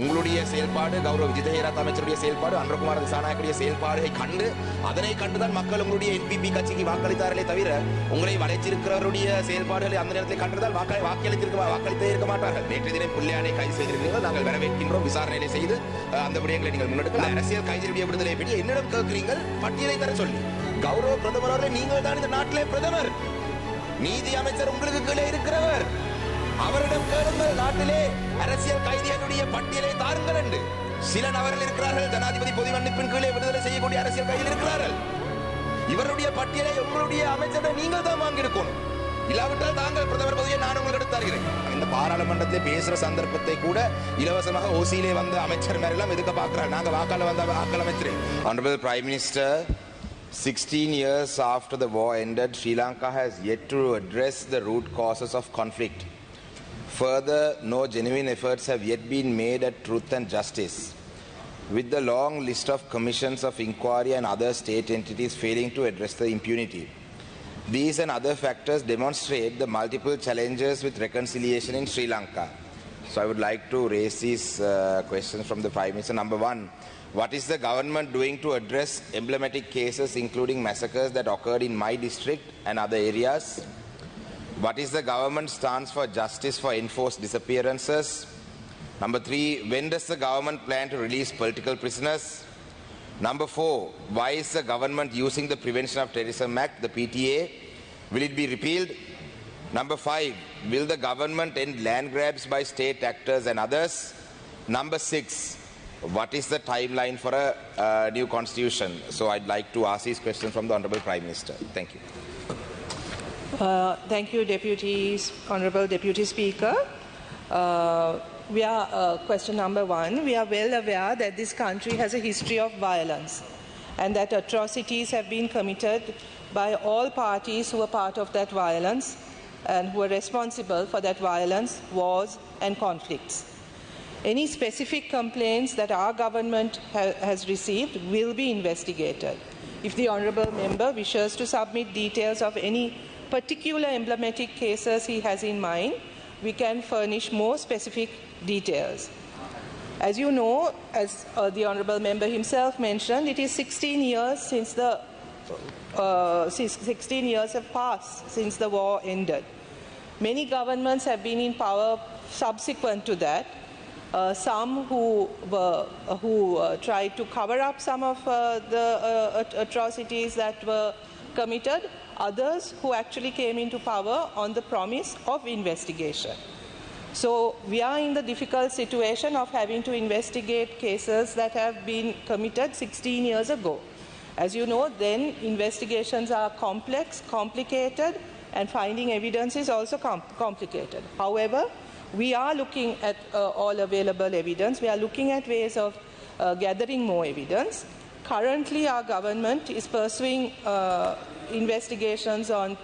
உங்களுடைய செயல்பாடு கௌரவ விஜயராத் அமைச்சருடைய செயல்பாடு அன்றகுமார திசாநாயக்கருடைய செயல்பாடுகளை கண்டு அதனை கண்டுதான் மக்கள் உங்களுடைய என்பிபி கட்சிக்கு வாக்களித்தார்களே தவிர உங்களை வளைச்சிருக்கிறவருடைய செயல்பாடுகளை அந்த நேரத்தில் கண்டுதான் வாக்களித்தே இருக்க மாட்டார்கள். நேற்று தினம் புள்ளையானை கைது செய்திருக்கிறீர்கள், நாங்கள் வரவேற்கின்றோம். விசாரணையை செய்து அந்த விடயங்களை நீங்கள் முன்னெடுக்க அரசியல் கைதியுடைய விடுதலை பற்றி என்னிடம் கேட்கிறீர்கள் பட்டியலை தர சொல்லி. கௌரவ பிரதமர் அவர்களே, நீங்கள் தான் இந்த நாட்டிலே பிரதமர், நீதி அமைச்சர் உங்களுக்கு கீழே இருக்கிறவர். அவரிடம் கேளுங்கள், நாட்டிலே அரசியல் கைதிகளுடைய பட்டியலை தாருங்கள் என்று. சில நபர்கள் இருக்கிறார்கள், ஜனாதிபதி பொது மன்னிப்பின் கீழே விடுதலை செய்யக்கூடிய அரசியல் கைதிகள் இருக்கிறார்கள். இவருடைய பட்டியலை உங்களுடைய அமைச்சரை நீங்கள் தான் வாங்கியிருக்கணும். இல்லாவிட்டால் தாங்கள் பிரதமர் பதவியை நான் உங்களுக்கு எடுத்து தருகிறேன். இந்த பாராளுமன்றத்தில் பேசுற சந்தர்ப்பத்தை கூட இலவசமாக ஓசியிலே வந்த அமைச்சர் மாதிரி எல்லாம் எதுக்க பார்க்கிறார். நாங்கள் வாக்காள வந்த வாக்காள அமைச்சர். Honorable Prime Minister, 16 years after the war ended, Sri Lanka has yet to address the root causes of conflict. Further, no genuine efforts have yet been made at truth and justice. With the long list of commissions of inquiry and other state entities failing to address the impunity, these and other factors demonstrate the multiple challenges with reconciliation in Sri Lanka. So I would like to raise these questions from the Prime Minister. Number one, what is the government doing to address emblematic cases including massacres that occurred in my district and other areas? What is the government's stance for justice for enforced disappearances? Number three, when does the government plan to release political prisoners? Number four, why is the government using the Prevention of Terrorism Act, the PTA? Will it be repealed? Number five, will the government end land grabs by state actors and others? Number six, what is the timeline for a new constitution? So I'd like to ask these questions from the Honorable Prime Minister. Thank you. Thank you, Honorable Deputy Speaker. Question number one, we are well aware that this country has a history of violence and that atrocities have been committed by all parties who were part of that violence and who were responsible for that violence, wars and conflicts. Any specific complaints that our government has received will be investigated. If the Honourable Member wishes to submit details of any particular emblematic cases he has in mind, we can furnish more specific details. As you know, as the Honourable Member himself mentioned, it is 16 years since 16 years have passed since the war ended. Many governments have been in power subsequent to that. Some who tried to cover up some of the atrocities that were committed, others who actually came into power on the promise of investigation. So we are in the difficult situation of having to investigate cases that have been committed 16 years ago. As you know, then investigations are complex, complicated, and finding evidence is also complicated. However, we are looking at all available evidence. We are looking at ways of gathering more evidence. Currently, our government is pursuing investigations on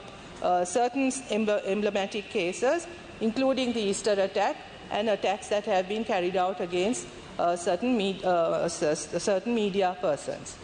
certain emblematic cases, including the Easter attack and attacks that have been carried out against certain media persons.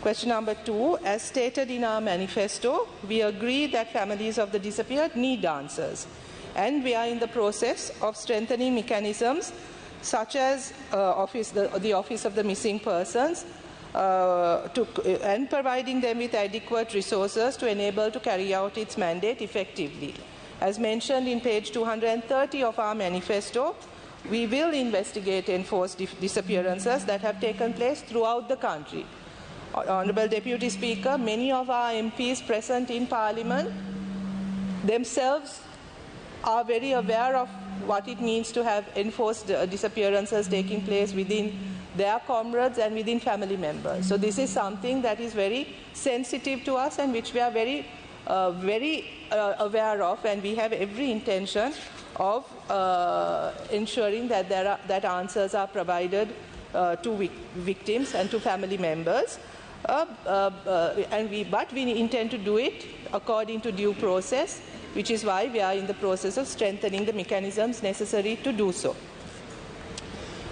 Question number two, as stated in our manifesto, we agree that families of the disappeared need answers. And we are in the process of strengthening mechanisms such as the Office of the Missing Persons and providing them with adequate resources to enable to carry out its mandate effectively. As mentioned in page 230 of our manifesto, we will investigate enforced disappearances that have taken place throughout the country. Honourable Deputy Speaker, many of our MPs present in Parliament themselves are very aware of what it means to have enforced disappearances taking place within their comrades and within family members. So this is something that is very sensitive to us and which we are very aware of, and we have every intention of ensuring that answers are provided to victims and to family members. But we intend to do it according to due process, which is why we are in the process of strengthening the mechanisms necessary to do so.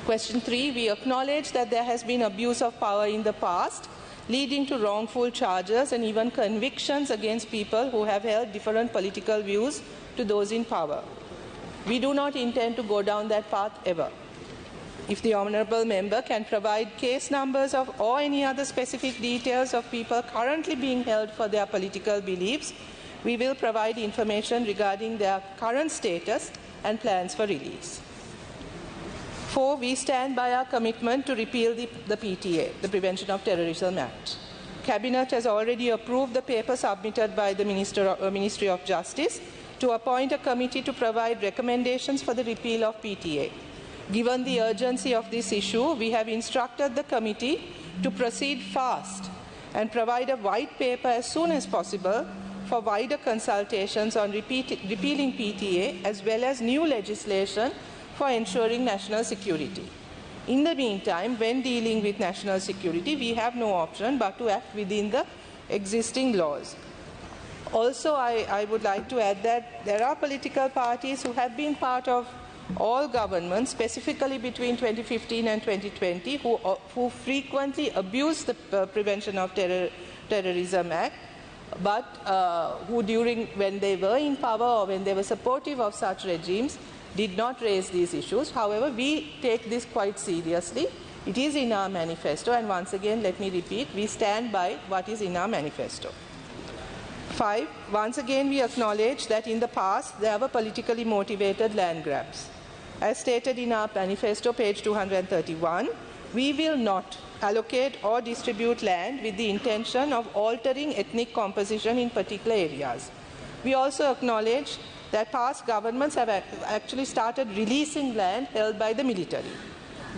Question 3, we acknowledge that there has been abuse of power in the past, leading to wrongful charges and even convictions against people who have held different political views to those in power. We do not intend to go down that path ever. If the honourable member can provide case numbers of or any other specific details of people currently being held for their political beliefs, we will provide information regarding their current status and plans for release. 4. We stand by our commitment to repeal the PTA, the Prevention of Terrorism Act. Cabinet has already approved the paper submitted by the Ministry of Justice to appoint a committee to provide recommendations for the repeal of PTA. Given the urgency of this issue, we have instructed the committee to proceed fast and provide a white paper as soon as possible for wider consultations on repealing PTA as well as new legislation for ensuring national security. In the meantime, when dealing with national security, we have no option but to act within the existing laws. Also, I would like to add that there are political parties who have been part of all governments, specifically between 2015 and 2020, who frequently abuse the Prevention of Terrorism Act, but who when they were in power or when they were supportive of such regimes, did not raise these issues. However, we take this quite seriously. It is in our manifesto, and once again, let me repeat, we stand by what is in our manifesto. 5. Once again, we acknowledge that in the past, there were politically motivated land grabs. As stated in our manifesto, page 231, we will not allocate or distribute land with the intention of altering ethnic composition in particular areas. We also acknowledge that past governments have actually started releasing land held by the military.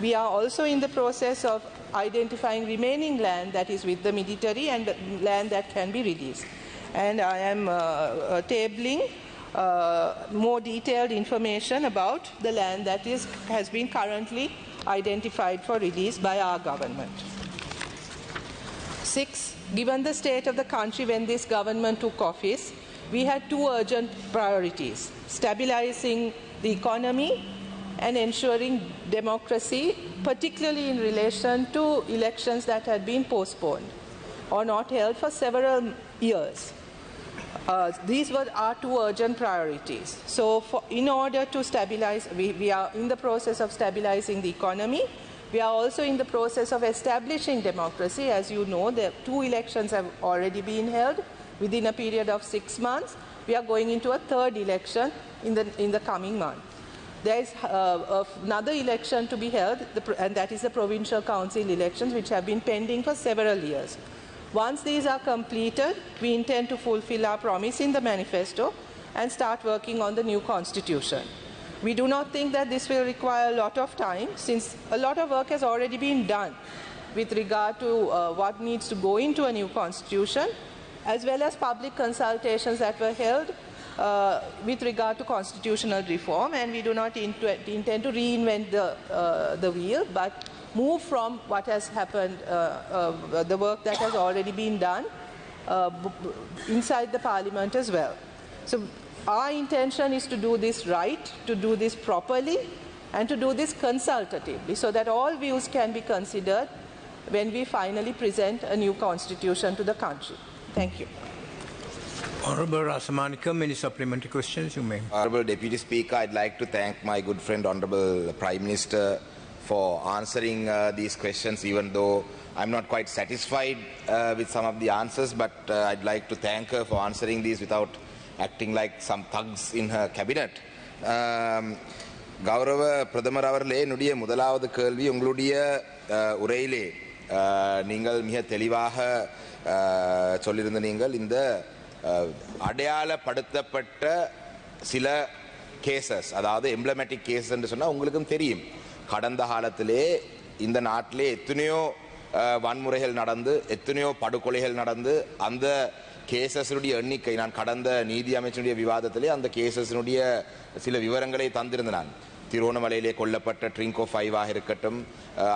We are also in the process of identifying remaining land that is with the military and land that can be released. And I am tabling more detailed information about the land that has been currently identified for release by our government. 6. Given the state of the country when this government took office, we had two urgent priorities: stabilizing the economy and ensuring democracy, particularly in relation to elections that had been postponed or not held for several years. These were our two urgent priorities. So in order to stabilize, we are in the process of stabilizing the economy. We are also in the process of establishing democracy. As you know, the two elections have already been held within a period of 6 months. We are going into a third election in the coming month. There is another election to be held, and that is the provincial council elections, which have been pending for several years. Once these are completed, we intend to fulfill our promise in the manifesto and start working on the new constitution. We do not think that this will require a lot of time, since a lot of work has already been done with regard to what needs to go into a new constitution, as well as public consultations that were held with regard to constitutional reform, and we do not intend to reinvent the wheel, but move from what has happened, the work that has already been done inside the parliament as well. So our intention is to do this right, to do this properly, and to do this consultatively, so that all views can be considered when we finally present a new constitution to the country. Thank you. Honourable Rasamanikam, any supplementary questions you may? Honourable Deputy Speaker, I'd like to thank my good friend Honourable Prime Minister for answering these questions, even though I'm not quite satisfied with some of the answers, but I'd like to thank her for answering these without acting like some thugs in her cabinet. கௌரவ பிரதமர் அவர்களே, என்னுடைய முதலாவது கேள்வி, உங்களுடைய உரையிலே நீங்கள் மிக தெளிவாக சொல்லியிருந்த நீங்கள் இந்த அடையாளப்படுத்தப்பட்ட சில கேசஸ், அதாவது எம்ப்ளமேட்டிக் கேசஸ் என்று சொன்னால் உங்களுக்கும் தெரியும், கடந்த காலத்திலே இந்த நாட்டிலே எத்தனையோ வன்முறைகள் நடந்து எத்தனையோ படுகொலைகள் நடந்து அந்த கேசஸினுடைய எண்ணிக்கை, நான் கடந்த நீதி அமைச்சருடைய விவாதத்திலே அந்த கேசஸினுடைய சில விவரங்களை தந்திருந்தேன். நான் திருவோணமலையிலே கொல்லப்பட்ட ட்ரிங்கோ 5 இருக்கட்டும்,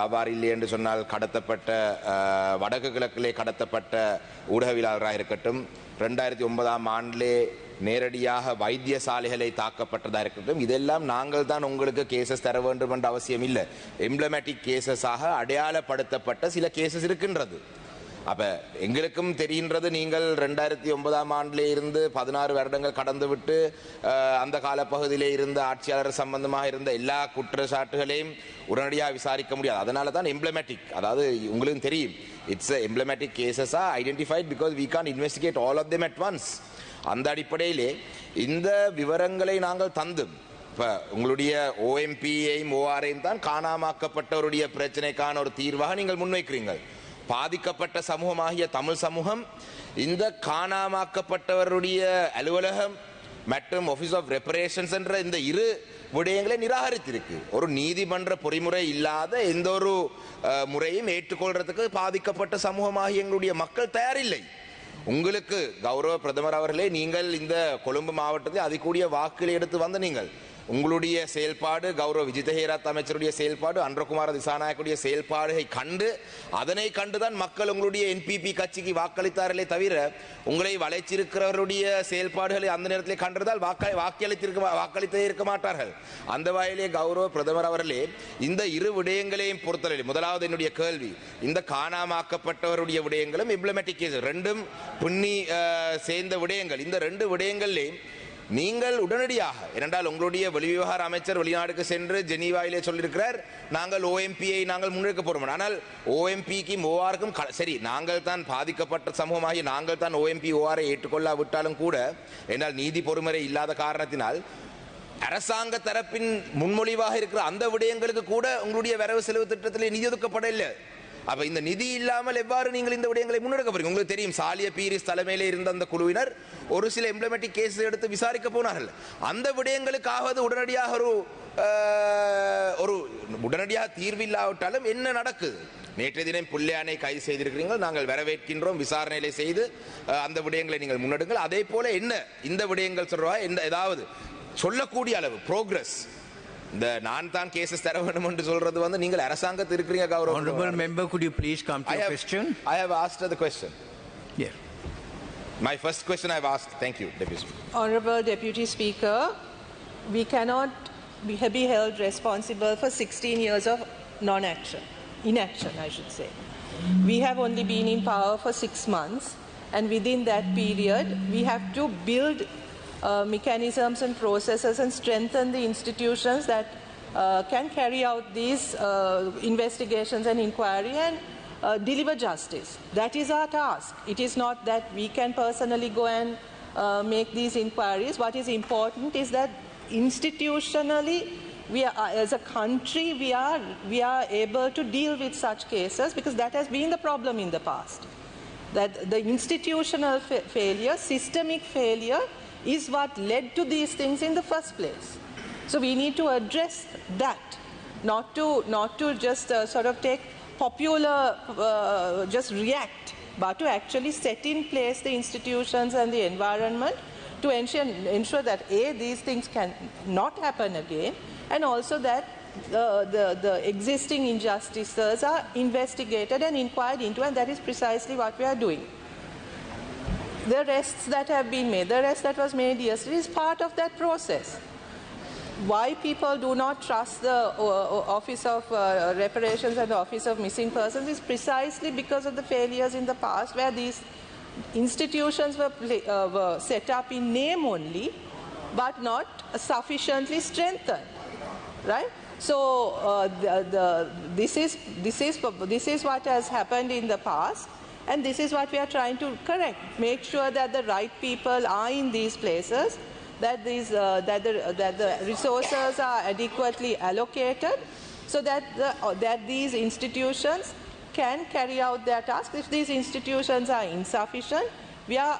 அவ்வாறு இல்லை என்று சொன்னால் கடத்தப்பட்ட வடக்கு கிழக்கிலே கடத்தப்பட்ட ஊடகவியலாளராக இருக்கட்டும், 2009ஆம் ஆண்டிலே நேரடியாக வைத்தியசாலைகளை தாக்கப்பட்டதாக இருக்கட்டும், இதெல்லாம் நாங்கள் தான் உங்களுக்கு கேசஸ் தர வேண்டும் என்ற அவசியம் இல்லை. எம்ப்ளமேட்டிக் கேசஸாக அடையாளப்படுத்தப்பட்ட சில கேசஸ் இருக்கின்றது. அப்ப எங்களுக்கும் தெரிகின்றது நீங்கள் 2009ஆம் ஆண்டிலே இருந்து 16 வருடங்கள் கடந்து விட்டு அந்த காலப்பகுதியிலே இருந்த ஆட்சியாளர் சம்பந்தமாக இருந்த எல்லா குற்றச்சாட்டுகளையும் உடனடியாக விசாரிக்க முடியாது. அதனால தான் எம்ப்ளமேட்டிக், அதாவது உங்களுக்கு தெரியும், it's emblematic cases are identified because we can't investigate all of them at once. அந்த அடிப்படையிலே இந்த விவரங்களை நாங்கள் தந்து இப்போ உங்களுடைய OMPயையும் ORயையும் தான் காணாமாக்கப்பட்டவருடைய பிரச்சனைக்கான ஒரு தீர்வாக நீங்கள் முன்வைக்கிறீர்கள். பாதிக்கப்பட்ட சமூகமாகிய தமிழ் சமூகம் இந்த காணாமாக்கப்பட்டவருடைய அலுவலகம் மற்றும் ஆஃபீஸ் ஆஃப் ரெப்பரேஷன்ஸ் என்ற இந்த இரு விடயங்களை நிராகரித்திருக்கு. ஒரு நீதிமன்ற பொறிமுறை இல்லாத எந்த ஒரு முறையும் ஏற்றுக்கொள்றதுக்கு பாதிக்கப்பட்ட சமூகமாகிய எங்களுடைய மக்கள் தயாரில்லை. உங்களுக்கு கௌரவ பிரதமர் அவர்களே, நீங்கள் இந்த கொழும்பு மாவட்டத்தில் அதிகூடிய வாக்குகளை எடுத்து வந்த நீங்கள் உங்களுடைய செயல்பாடு, கௌரவ விஜிதஹேரத் அமைச்சருடைய செயல்பாடு, அன்றகுமார திசாநாயக்குடைய செயல்பாடுகளை கண்டு அதனை கண்டுதான் மக்கள் உங்களுடைய NPP கட்சிக்கு வாக்களித்தார்களே தவிர உங்களை வளைச்சிருக்கிறவருடைய செயல்பாடுகளை அந்த நேரத்தில் கண்டதால் வாக்களித்தே இருக்க மாட்டார்கள். அந்த வகையிலே கௌரவ பிரதமர் அவர்களே, இந்த இரு விடயங்களையும் பொறுத்தவரை முதலாவது என்னுடைய கேள்வி, இந்த காணாமாக்கப்பட்டவருடைய விடயங்களும் எம்ப்ளமேட்டிக் கேஸ் ரெண்டும் புண்ணி சேர்ந்த விடயங்கள். இந்த ரெண்டு விடயங்களிலே நீங்கள் உடனடியாக, ஏனென்றால் உங்களுடைய வெளிவிவகார அமைச்சர் வெளிநாடுக்கு சென்று ஜெனீவாவிலே சொல்லியிருக்கிறார், நாங்கள் OMPயை நாங்கள் முன்னெடுக்க போறோம். ஆனால் OMPக்கும் ORக்கும் சரி, நாங்கள் தான் பாதிக்கப்பட்ட சமூகமாகி நாங்கள் தான் OMP ORஐ ஏற்றுக்கொள்ளாவிட்டாலும் கூட, என்றால் நீதி பொறுமுறை இல்லாத காரணத்தினால் அரசாங்க தரப்பின் முன்மொழிவாக இருக்கிற அந்த விடயங்களுக்கு கூட உங்களுடைய வரவு செலவு திட்டத்திலே நிதி ஒதுக்கப்படவில்லை. அப்ப இந்த நிதி இல்லாமல் எவ்வாறு நீங்கள் இந்த விடயங்களை முன்னெடுக்க போறீங்க? உங்களுக்கு தெரியும், சாலிய பீரிஸ் தலைமையிலே இருந்த அந்த குழுவினர் ஒரு சில எம்ப்ளமேட்டிக் கேஸ் எடுத்து விசாரிக்க போனார்கள். அந்த விடயங்களுக்காவது உடனடியாக ஒரு உடனடியாக தீர்வில்லாவிட்டாலும் என்ன நடக்குது? நேற்றைய தினம் புள்ளையானை கைது செய்திருக்கிறீர்கள், நாங்கள் வரவேற்கின்றோம். விசாரணைகளை செய்து அந்த விடயங்களை நீங்கள் முன்னெடுங்கள். அதே போல என்ன இந்த விடயங்கள் சொல்றா, ஏதாவது சொல்லக்கூடிய அளவு ப்ரோக்ரஸ், இந்த நான் தான் கேசஸ் தர வேண்டும் என்று சொல்றது வந்து நீங்கள் அரசாங்கத்தில் இருக்கிறீங்க கௌரவ. Honorable member, could you please come to your question? I have asked the question. Yeah. My first question I have asked. Thank you, Deputy Speaker. Honorable Deputy Speaker, we cannot be held responsible for 16 years of inaction, I should say. We have only been in power for 6 months, and within that period, we have to build mechanisms and processes and strengthen the institutions that can carry out these investigations and inquiry and deliver justice. That is our task. It is not that we can personally go and make these inquiries. What is important is that institutionally, we are, as a country, we are able to deal with such cases, because that has been the problem in the past. That the institutional failure, systemic failure, is what led to these things in the first place. So we need to address that, not to just sort of take popular, just react, but to actually set in place the institutions and the environment to ensure that these things can not happen again, and also that the existing injustices are investigated and inquired into, and that is precisely what we are doing. The arrests that have been made, the arrest that was made yesterday is part of that process. Why people do not trust the Office of Reparations and the Office of Missing Persons is precisely because of the failures in the past, where these institutions were set up in name only, but not sufficiently strengthened, right? So this is what has happened in the past. And this is what we are trying to correct. Make sure that the right people are in these places, that the resources are adequately allocated, so that these institutions can carry out their tasks. If these institutions are insufficient, we are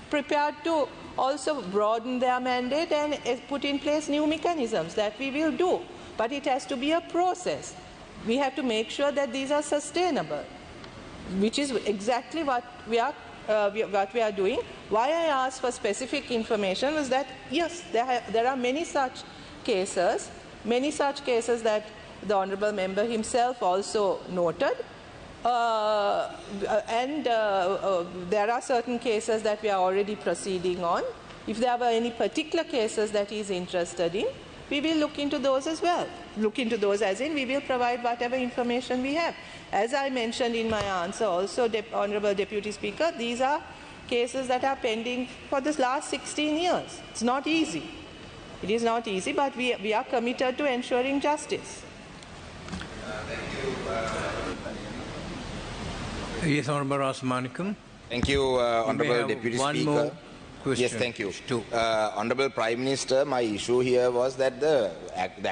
prepared to also broaden their mandate and put in place new mechanisms. That we will do. But it has to be a process. We have to make sure that these are sustainable, which is exactly what we are doing. Why I asked for specific information was that, yes, there are many such cases that the Honourable Member himself also noted. And there are certain cases that we are already proceeding on. If there were any particular cases that he is interested in, we will look into those as well. look into those, as in we will provide whatever information we have. As I mentioned in my answer also, Honourable Deputy Speaker, these are cases that are pending for the last 16 years. It's not easy. It is not easy, but we are committed to ensuring justice. Yes, Honourable Rasamanikam. Thank you, Honourable Deputy one Speaker. more question. Yes, thank you. Two. Honourable Prime Minister, my issue here was that the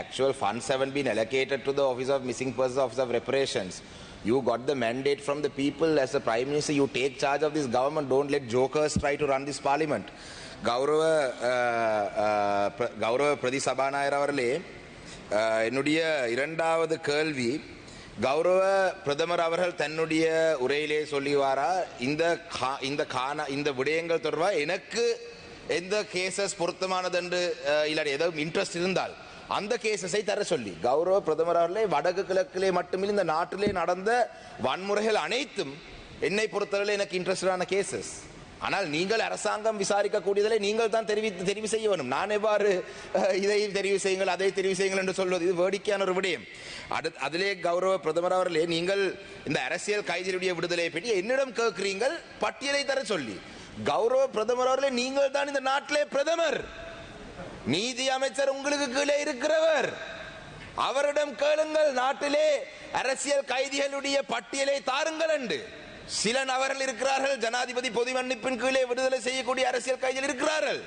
actual funds haven't been allocated to the Office of Missing Persons, Office of Reparations. You got the mandate from the people as a Prime Minister. You take charge of this government. Don't let jokers try to run this parliament. கௌரவ பிரதி சபாநாயகர் அவர்களே, என்னுடைய இரண்டாவது கேள்வி, கௌரவ பிரதமர் அவர்கள் தன்னுடைய உரையிலே சொல்லிவாரா இந்த விடயங்கள் தொடர்பாக எனக்கு எந்த கேசஸ் பொருத்தமானது என்று இல்லாட்டி ஏதோ இன்ட்ரெஸ்ட் இருந்தால் அந்த கேசஸை தர சொல்லி. கௌரவ பிரதமர் அவர்களே, வடக்கு கிழக்கிலே மட்டுமில்லை இந்த நாட்டிலே நடந்த வன்முறைகள் அனைத்தும் என்னை பொறுத்தவரை எனக்கு இன்ட்ரெஸ்டான கேசஸ். ஆனால் நீங்கள் அரசாங்கம் விசாரிக்கக்கூடியதில் நீங்கள் தான் தெரிவு செய்ய வேண்டும். நான் எவ்வாறு இதை தெரிவு செய்யுங்கள் அதை தெரிவு செய்யுங்கள் என்று சொல்வது இது வேடிக்கையான ஒரு விடயம். அதிலே கௌரவ பிரதமர் அவர்களே, நீங்கள் இந்த அரசியல் கைதிகளுடைய விடுதலை பற்றி என்னிடம் கேட்கிறீர்கள் பட்டியலை தர சொல்லி. கௌரவ பிரதமர் அவர்களே, நீங்கள் தான் இந்த நாட்டிலே பிரதமர், நீதி அமைச்சர் உங்களுக்கு கீழே இருக்கிறவர். அவரிடம் கேளுங்கள் நாட்டிலே அரசியல் கைதிகளுடைய பட்டியலை தாருங்கள் என்று. சில நபர்கள் இருக்கிறார்கள், ஜனாதிபதி பொது மன்னிப்பின் கீழே விடுதலை செய்யக்கூடிய அரசியல் கைதிகள் இருக்கிறார்கள்.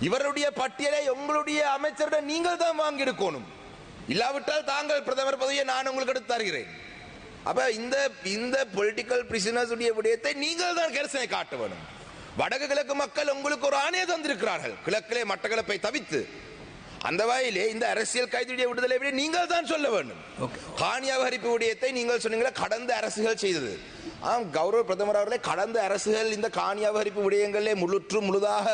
இவருடைய பட்டியலை உங்களுடைய அமைச்சரிடம் நீங்கள் தான் வாங்கி எடுக்கணும். இல்லாவிட்டால் தாங்கள் பிரதமர் பதவியை நான் உங்களுக்கு எடுத்து தருகிறேன். அப்ப இந்த பொலிட்டிக்கல் பிரிசனர்ஸ் உடைய விடயத்தை நீங்கள் தான் கரிசனை காட்ட வேண்டும். வடக்கு கிழக்கு மக்கள் உங்களுக்கு ஒரு ஆணையை தந்திருக்கிறார்கள், கிழக்கிலே மட்டக்களப்பை தவித்து. அந்த வகையிலே இந்த அரசியல் கைதியுடைய விடுதலை விட நீங்கள் தான் சொல்ல வேண்டும். காணி அபகரிப்பு விடயத்தை நீங்கள் சொன்னீங்களா, கடந்த அரசுகள் செய்தது. கௌரவ பிரதமர் அவர்களே, கடந்த அரசுகள் இந்த காணி அபகரிப்பு விடயங்களிலே முழுதாக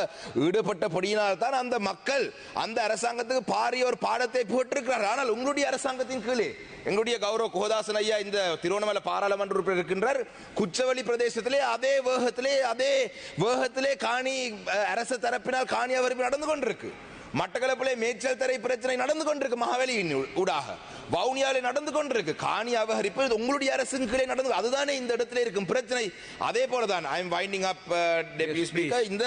ஈடுபட்டபடியினால் தான் அந்த மக்கள் அந்த அரசாங்கத்துக்கு பாரிய ஒரு பாடத்தை போட்டிருக்கிறார்கள். ஆனால் உங்களுடைய அரசாங்கத்தின் கீழே எங்களுடைய கௌரவ கோதாசன் ஐயா இந்த திருவண்ணாமலை பாராளுமன்ற உறுப்பினர் இருக்கின்றார். குச்சவெளி பிரதேசத்திலே அதே வேகத்திலே காணி அரசு தரப்பினால் காணி அபகரிப்பு நடந்து கொண்டிருக்கு. மட்டக்களப்பிலே மேய்ச்சல் தரை பிரச்சனை நடந்து கொண்டிருக்கு, மகாவலியின் ஊடாக வவுனியாவிலே நடந்து கொண்டிருக்கு. காணி அபகரிப்பு உங்களுடைய அரசின் கீழே நடந்து, அதுதானே இந்த இடத்துல இருக்கும் பிரச்சனை. அதே போலதான் I am winding up deputy speaker, இந்த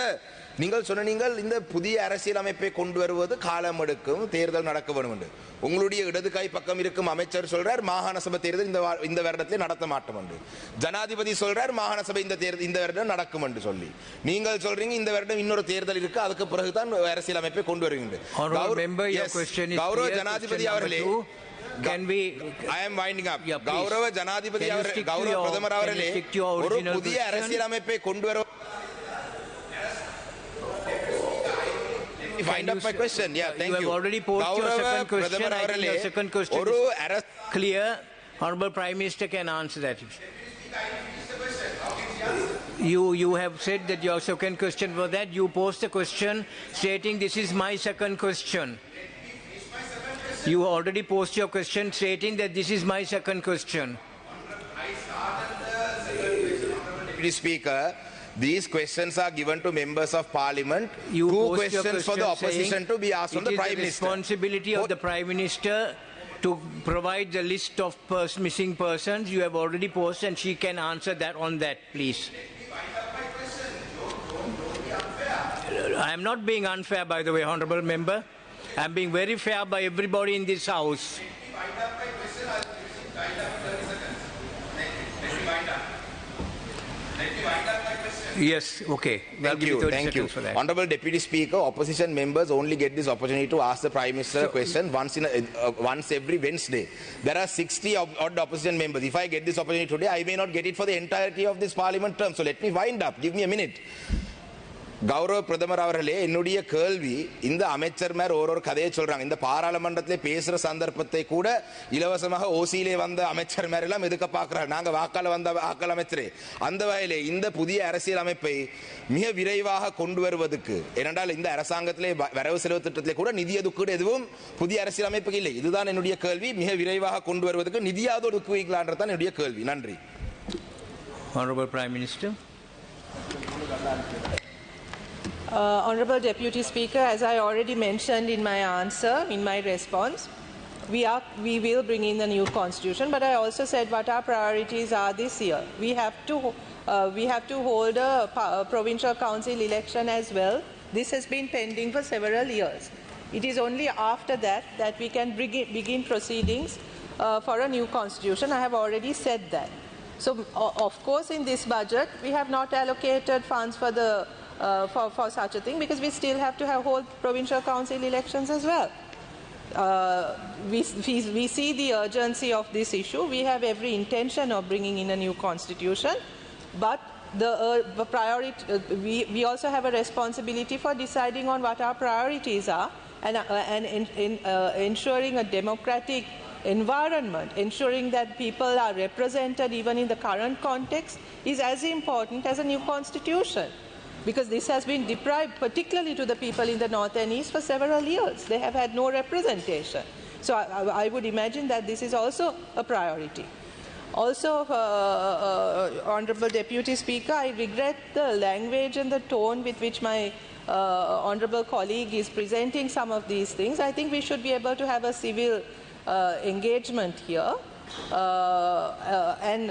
நீங்கள் சொன்ன இந்த புதிய அரசியல் அமைப்பை கொண்டு வருவது காலம் எடுக்கும், தேர்தல் நடக்க வேண்டும் என்று. உங்களுடைய இடது கை பக்கம் இருக்கும் அமைச்சர் சொல்றார் மாகாண சபை தேர்தல் இந்த வருடத்திலே நடத்த மாட்டோம் என்று. ஜனாதிபதி சொல்றார் மாகாண சபை இந்த வருடம் நடக்கும் என்று சொல்லி. நீங்கள் சொல்றீங்க இந்த வருடம் இன்னொரு தேர்தல் இருக்கு, அதுக்கு பிறகுதான் அரசியல் அமைப்பை கொண்டு வருவீங்க. கௌரவ ஜனாதிபதி அவர்களே, I am winding up. கௌரவ ஜனாதிபதி அவர்களே, கௌரவ பிரதமர் அவர்களே, ஒரு புதிய அரசியல் அமைப்பை கொண்டு வர find up my question. Yeah, thank you. You have already posed your second question. I think your second question is clear. Honourable Prime Minister can answer that. You have said that your second question was that you posed the question stating this is my second question. You already posed your question stating that this is my second question. Deputy Speaker, these questions are given to members of parliament. You two post questions for the opposition to be asked from the Prime Minister. It is the responsibility of the Prime Minister to provide the list of missing persons. You have already posted and she can answer that on that, please. I am not being unfair, by the way, Honourable Member. I am being very fair by everybody in this House. Yes, okay. Thank you. Thank you. Honourable Deputy Speaker, opposition members only get this opportunity to ask the Prime Minister a question once every Wednesday. There are 60 odd opposition members. If I get this opportunity today, I may not get it for the entirety of this parliament term. So let me wind up. Give me a minute. கௌரவ பிரதமர் அவர்களே, என்னுடைய கேள்வி, இந்த அமைச்சர் மேர் ஒரு கதையை சொல்றாங்க. இந்த பாராளுமன்றத்திலே பேசுற சந்தர்ப்பத்தை கூட இலவசமாக ஓசியிலே வந்த அமைச்சர் மேர் எல்லாம் எதுக்க பாக்குறாங்க. நாங்க வாக்காள வந்த வாக்காள அமைச்சரே, அந்த வகையிலே இந்த புதிய அரசியல் அமைப்பை மிக விரைவாக கொண்டு வருவதற்கு, ஏனென்றால் இந்த அரசாங்கத்திலே வரவு செலவு திட்டத்திலே கூட நிதி ஒதுக்கீடு எதுவும் புதிய அரசியல் அமைப்புக்கு இல்லை. இதுதான் என்னுடைய கேள்வி. மிக விரைவாக கொண்டு வருவதற்கு நிதியாவது ஒதுக்குவீங்களான்றதான் என்னுடைய கேள்வி. நன்றி. Honourable Prime Minister. Honourable Deputy Speaker, as I already mentioned in my answer, in my response, we will bring in the new constitution, but I also said what our priorities are this year. We have to hold a provincial council election as well. This has been pending for several years. It is only after that that we can begin proceedings for a new constitution. I have already said that. So, of course, in this budget, we have not allocated funds for the for such a thing, because we still have to hold provincial council elections as well. We see the urgency of this issue. We have every intention of bringing in a new constitution, but the priority, we also have a responsibility for deciding on what our priorities are, and ensuring a democratic environment, ensuring that people are represented even in the current context, is as important as a new constitution. Because this has been deprived, particularly to the people in the north and east, for several years. They have had no representation. So I would imagine that this is also a priority. Also, Honourable Deputy Speaker, I regret the language and the tone with which my Honourable colleague is presenting some of these things. I think we should be able to have a civil engagement here. And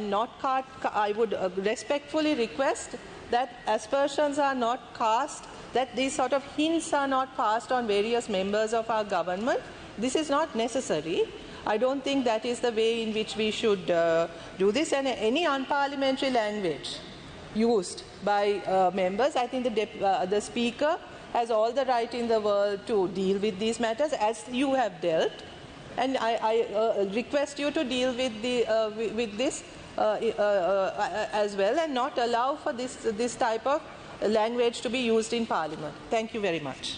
not cast. I would respectfully request that aspersions are not cast, that these sort of hints are not passed on various members of our government. This is not necessary. I don't think that is the way in which we should do this. And any unparliamentary language used by members, I think the Speaker has all the right in the world to deal with these matters, as you have dealt. And I request you to deal with this as well, and not allow for this type of language to be used in Parliament. Thank you very much.